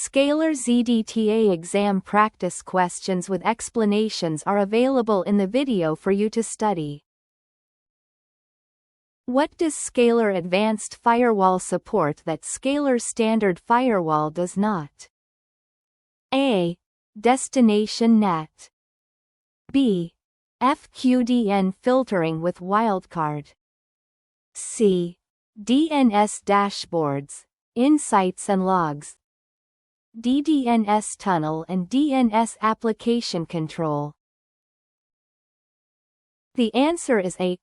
Zscaler ZDTA exam practice questions with explanations are available in the video for you to study. What does Zscaler Advanced Firewall support that Zscaler Standard Firewall does not? A. Destination NAT. B. FQDN filtering with wildcard. C. DNS dashboards, insights and logs. D. DNS tunnel and DNS application control. The answer is A.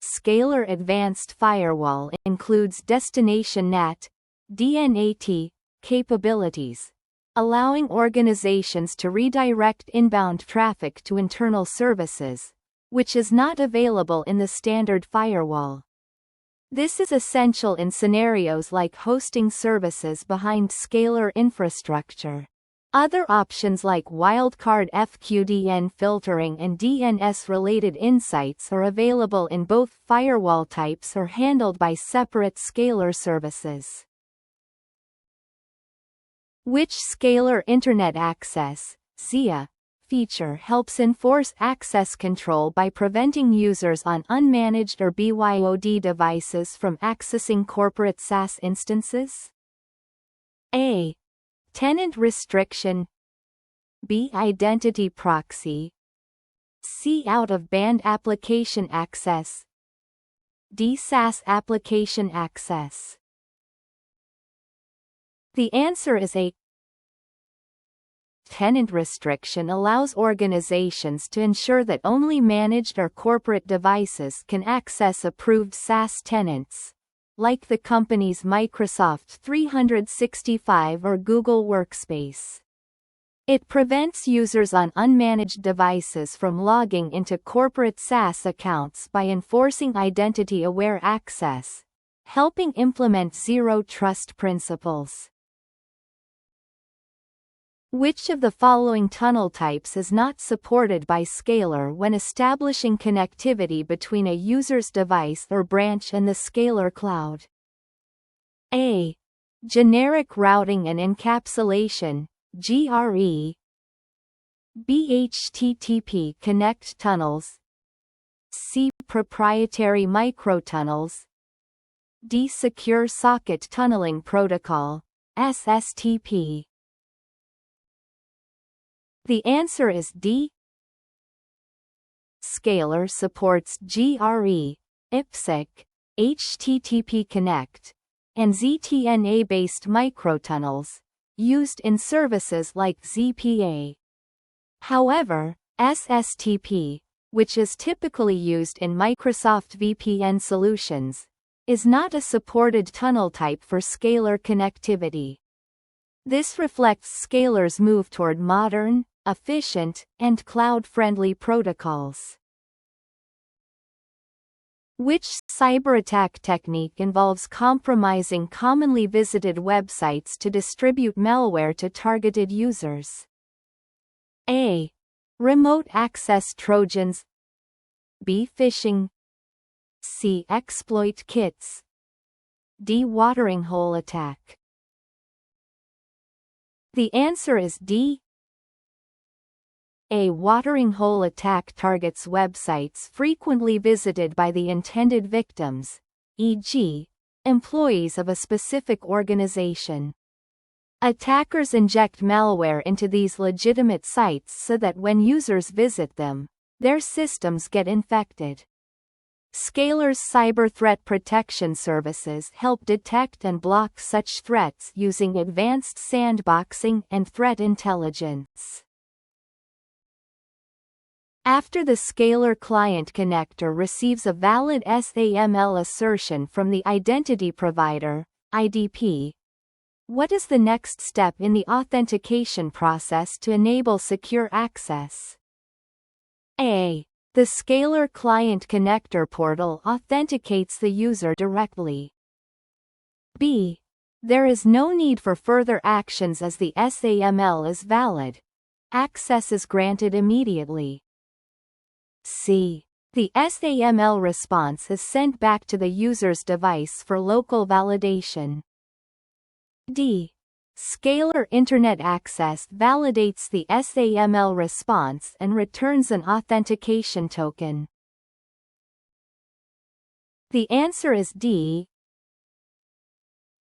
Zscaler Advanced Firewall includes destination NAT, DNAT, capabilities, allowing organizations to redirect inbound traffic to internal services, which is not available in the standard firewall. This is essential in scenarios like hosting services behind Zscaler infrastructure. Other options like wildcard FQDN filtering and DNS-related insights are available in both firewall types or handled by separate Zscaler services. Which Zscaler Internet Access (ZIA) feature helps enforce access control by preventing users on unmanaged or BYOD devices from accessing corporate SaaS instances? A. Tenant restriction. B. Identity proxy. C. Out-of-band application access. D. SaaS application access. The answer is A. Tenant restriction allows organizations to ensure that only managed or corporate devices can access approved SaaS tenants, like the company's Microsoft 365 or Google Workspace. It prevents users on unmanaged devices from logging into corporate SaaS accounts by enforcing identity-aware access, helping implement zero trust principles. Which of the following tunnel types is not supported by Zscaler when establishing connectivity between a user's device or branch and the Zscaler cloud? A. Generic routing and encapsulation, GRE. B. HTTP connect tunnels. C. Proprietary microtunnels. D. Secure socket tunneling protocol, SSTP. The answer is D. Zscaler supports GRE, IPsec, HTTP Connect, and ZTNA-based microtunnels, used in services like ZPA. However, SSTP, which is typically used in Microsoft VPN solutions, is not a supported tunnel type for Zscaler connectivity. This reflects Zscaler's move toward modern, efficient, and cloud-friendly protocols. Which cyberattack technique involves compromising commonly visited websites to distribute malware to targeted users? A. Remote access trojans. B. Phishing. C. Exploit kits. D. Watering hole attack. The answer is D. A watering hole attack targets websites frequently visited by the intended victims, e.g., employees of a specific organization. Attackers inject malware into these legitimate sites so that when users visit them, their systems get infected. Zscaler's cyber threat protection services help detect and block such threats using advanced sandboxing and threat intelligence. After the Zscaler client connector receives a valid SAML assertion from the identity provider, IDP, what is the next step in the authentication process to enable secure access? A. The Zscaler client connector portal authenticates the user directly. B. There is no need for further actions as the SAML is valid. Access is granted immediately. C. The SAML response is sent back to the user's device for local validation. D. Zscaler Internet Access validates the SAML response and returns an authentication token. The answer is D.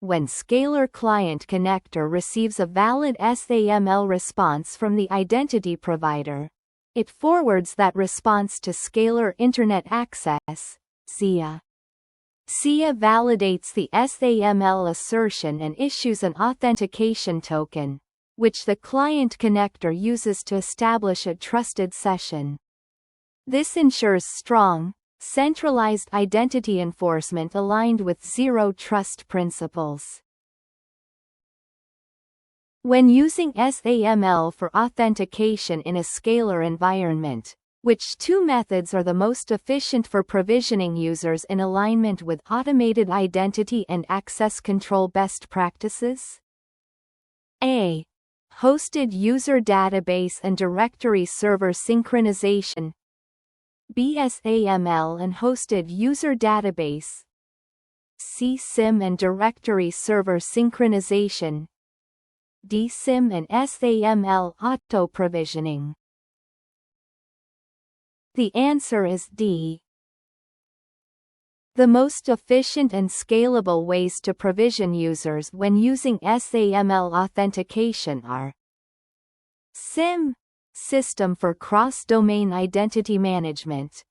When Zscaler Client Connector receives a valid SAML response from the identity provider, it forwards that response to Zscaler Internet Access, ZIA. ZIA validates the SAML assertion and issues an authentication token, which the client connector uses to establish a trusted session. This ensures strong, centralized identity enforcement aligned with Zero Trust principles. When using SAML for authentication in a Zscaler environment, which two methods are the most efficient for provisioning users in alignment with automated identity and access control best practices? A. Hosted user database and directory server synchronization. B. SAML and hosted user database. C. SIM and directory server synchronization. D. SIM and SAML auto-provisioning. The answer is D. The most efficient and scalable ways to provision users when using SAML authentication are SIM, System for Cross-Domain Identity Management,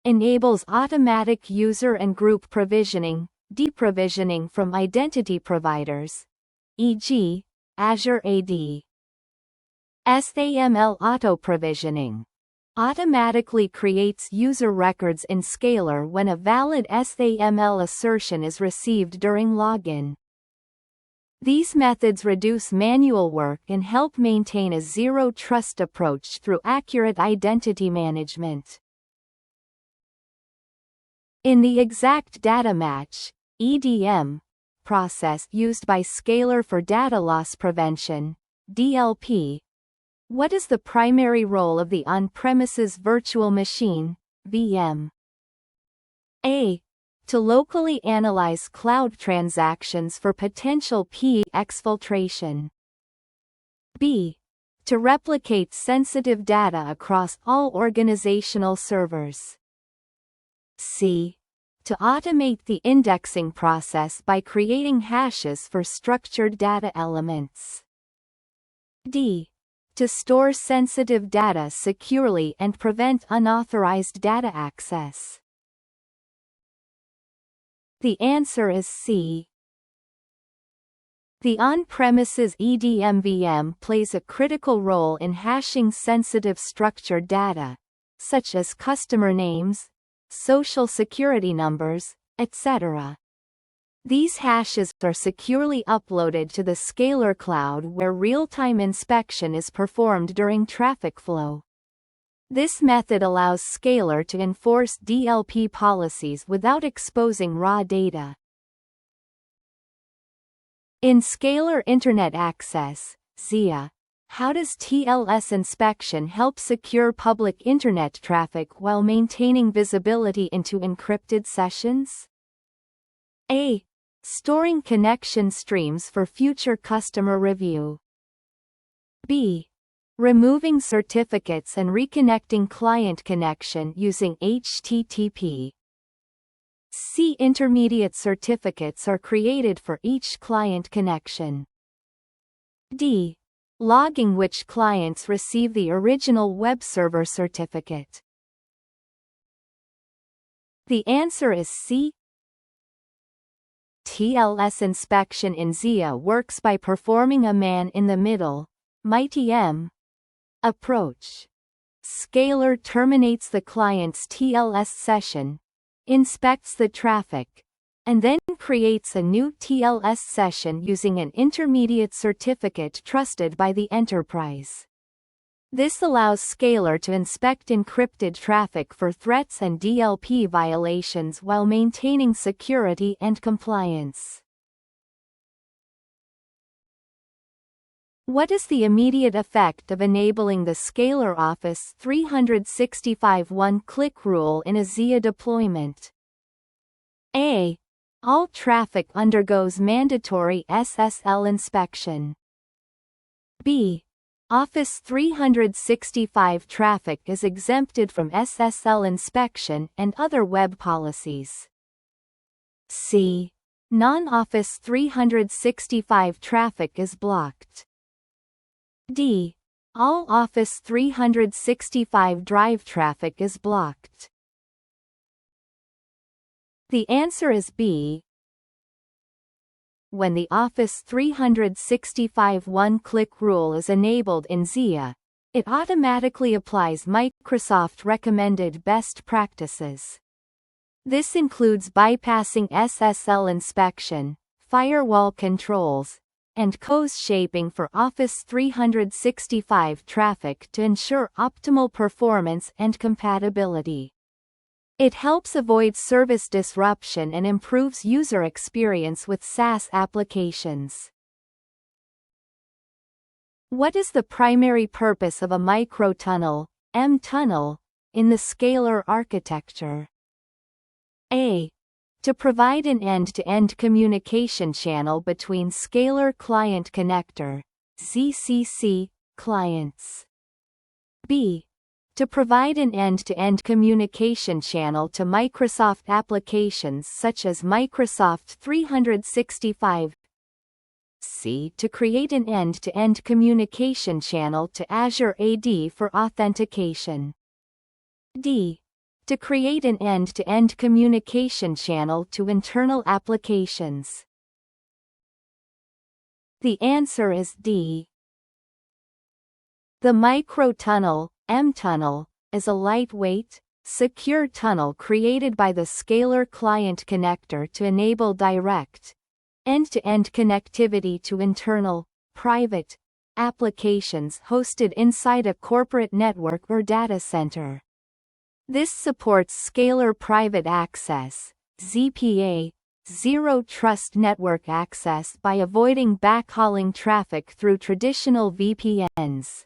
enables automatic user and group provisioning, deprovisioning from identity providers, e.g., Azure AD. SAML auto-provisioning automatically creates user records in Zscaler when a valid SAML assertion is received during login. These methods reduce manual work and help maintain a zero trust approach through accurate identity management. In the exact data match (EDM) process used by Zscaler for data loss prevention (DLP), what is the primary role of the on-premises virtual machine (VM)? A. To locally analyze cloud transactions for potential PE exfiltration. B. To replicate sensitive data across all organizational servers. C. To automate the indexing process by creating hashes for structured data elements. D. To store sensitive data securely and prevent unauthorized data access. The answer is C. The on-premises EDM VM plays a critical role in hashing sensitive structured data, such as customer names, social security numbers, etc. These hashes are securely uploaded to the Zscaler cloud where real-time inspection is performed during traffic flow. This method allows Zscaler to enforce DLP policies without exposing raw data. In Zscaler Internet Access, ZIA, how does TLS inspection help secure public Internet traffic while maintaining visibility into encrypted sessions? A. Storing connection streams for future customer review. B. Removing certificates and reconnecting client connection using HTTP. C. Intermediate certificates are created for each client connection. D. Logging which clients receive the original web server certificate. The answer is C. TLS inspection in ZIA works by performing a man-in-the-middle (MITM) approach. Zscaler terminates the client's TLS session, inspects the traffic, and then creates a new TLS session using an intermediate certificate trusted by the enterprise. This allows Zscaler to inspect encrypted traffic for threats and DLP violations while maintaining security and compliance. What is the immediate effect of enabling the Zscaler Office 365 one-click rule in a ZIA deployment? A. All traffic undergoes mandatory SSL inspection. B. Office 365 traffic is exempted from SSL inspection and other web policies. C. Non-Office 365 traffic is blocked. D. All Office 365 Drive traffic is blocked. The answer is B. When the Office 365 one-click rule is enabled in ZIA, it automatically applies Microsoft recommended best practices. This includes bypassing SSL inspection, firewall controls, and COS shaping for Office 365 traffic to ensure optimal performance and compatibility. It helps avoid service disruption and improves user experience with SaaS applications. What is the primary purpose of a microtunnel, M-tunnel, in the Zscaler architecture? A. To provide an end-to-end communication channel between Zscaler Client Connector, ZCC, clients. B. To provide an end-to-end communication channel to Microsoft applications such as Microsoft 365. C. To create an end-to-end communication channel to Azure AD for authentication. D. To create an end-to-end communication channel to internal applications. The answer is D. The microtunnel, M-tunnel, is a lightweight, secure tunnel created by the Zscaler Client Connector to enable direct, end-to-end connectivity to internal, private, applications hosted inside a corporate network or data center. This supports Zscaler Private Access, ZPA, Zero Trust network access by avoiding backhauling traffic through traditional VPNs.